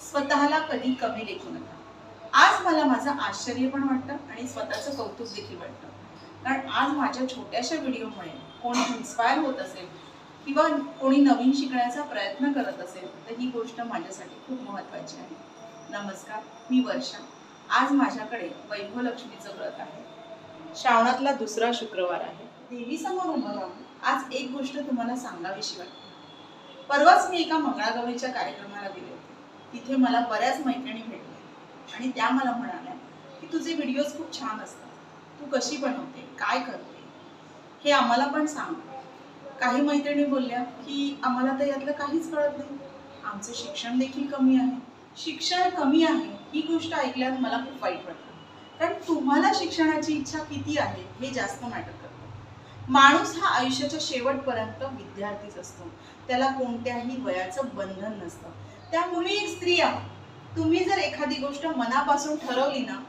स्वतःला कधी कमी लेखू नका। आज मला माझं आश्चर्य पण वाटतं आणि स्वतःचं कौतुक देखील वाटतं, कारण आज माझ्या छोट्याशा व्हिडिओमुळे कोणी इन्स्पायर होत असेल किंवा कोणी नवीन शिकण्याचा प्रयत्न करत असेल तर ही गोष्ट माझ्यासाठी खूप महत्त्वाची आहे। नमस्कार, मी वर्षा। आज माझ्याकडे वैभवलक्ष्मीचं व्रत आहे। श्रावणातला दुसरा शुक्रवार आहे। देवीसमोर उभं राहून आज एक गोष्ट तुम्हाला सांगावीशी वाटते। परवाच मी एका मंगळागौरीच्या कार्यक्रमाला गेले होते। तिथे मला बऱ्याच मैत्रिणी भेटल्या आणि त्या मला म्हणाल्या की तुझे व्हिडिओज खूप छान असतात, तू कशी बनवते, काय करते, हे आम्हाला पण सांग। काही मैत्रिणी बोलल्या की आम्हाला तर यातलं काहीच कळत नाही, आमचं शिक्षण देखील कमी आहे। शिक्षण कमी आहे ही गोष्ट ऐकल्यावर मला खूप वाईट वाटलं, कारण तुम्हाला शिक्षणाची इच्छा किती आहे हे जास्त मॅटर करतं। माणूस हा आयुष्याच्या शेवटपर्यंत विद्यार्थीच असतो, त्याला कोणत्याही वयाचं बंधन नसतं। त्यामुळे एक स्त्री आहात, तुम्ही जर एखादी गोष्ट मनापासून ठरवली ना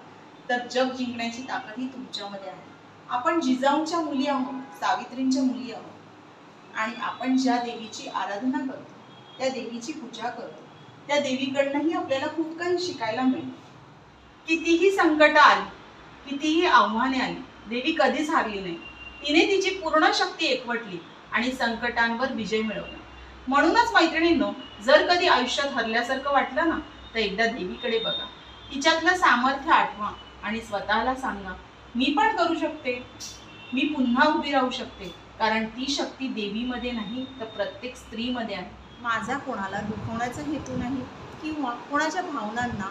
तर जग जिंकण्याची ताकदही तुमच्यामध्ये आहे। आपण जिजाऊंच्या मुली आहोत, सावित्रींच्या मुली आहोत आणि आपण ज्या देवीची आराधना करतो, त्या देवीची पूजा करतो, त्या देवीकडनंही आपल्याला खूप काही शिकायला मिळतं। कितीही संकट आली, कितीही आव्हाने आली, देवी कधीच हारली नाही। तिने तिची पूर्ण शक्ती एकवटली आणि संकटांवर विजय मिळवला। म्हणूनच मैत्रिणींनो, जर कधी आयुष्यात हरल्यासारखं वाटलं ना तर एकदा देवीकडे बघा, तिच्यातलं सामर्थ्य आठवा आणि स्वतःला सांगा, मी पण करू शकते, मी पुन्हा उभी राहू शकते, कारण ती शक्ती देवीमध्ये नाही तर प्रत्येक स्त्रीमध्ये आहे। माझा कोणाला दुखवण्याचा हेतू नाही किंवा कोणाच्या भावनांना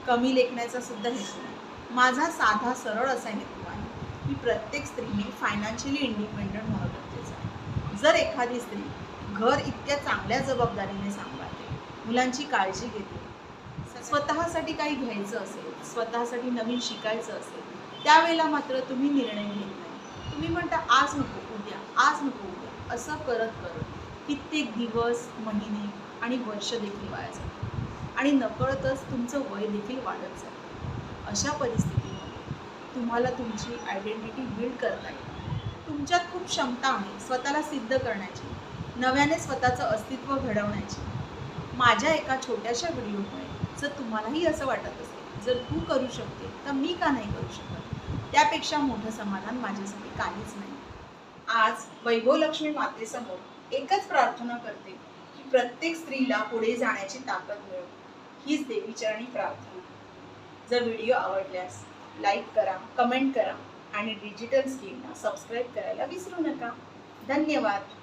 कमी लेखण्याचा सुद्धा हेतू नाही। माझा साधा सरळ असा हेतू आहे की प्रत्येक स्त्रीने फायनान्शियली इंडिपेंडंट होणं गरजेचं आहे। जर एखादी स्त्री घर इतक्या चांगल्या जबाबदारीने सांभाळते, मुलांची काळजी घेते, स्वतःसाठी काही घ्यायचं असेल, स्वतःसाठी नवीन शिकायचं असेल, त्यावेळेला मात्र तुम्ही निर्णय घेत नाही। तुम्ही म्हणता आज नको उद्या, आज नको उद्या, असं करत करत कित्येक दिवस, महिने आणि वर्ष देखील वाया जातात आणि नकळतच तुमचं वय देखील वाढत जातं। अशा परिस्थितीमध्ये तुम्हाला तुमची आयडेंटिटी बिल्ड करता येते। तुमच्यात खूप क्षमता आहे स्वतःला सिद्ध करण्याची, नव्याने स्वतःचं अस्तित्व घडवण्याची। माझ्या एका छोट्याशा व्हिडिओमुळे जर तुम्हालाही असं वाटत असेल, जर तू करू शकते तर मी का नाही करू शकत, त्यापेक्षा मोठं समाधान माझ्यासाठी काहीच नाही। आज वैभवलक्ष्मी मातेसमोर एकच प्रार्थना करते की प्रत्येक स्त्रीला पुढे जाण्याची ताकद मिळो, हीच देवीचरणी प्रार्थना। जर व्हिडिओ आवडल्यास लाईक करा, कमेंट करा आणि डिजिटल स्कीमला सबस्क्राईब करायला विसरू नका। धन्यवाद।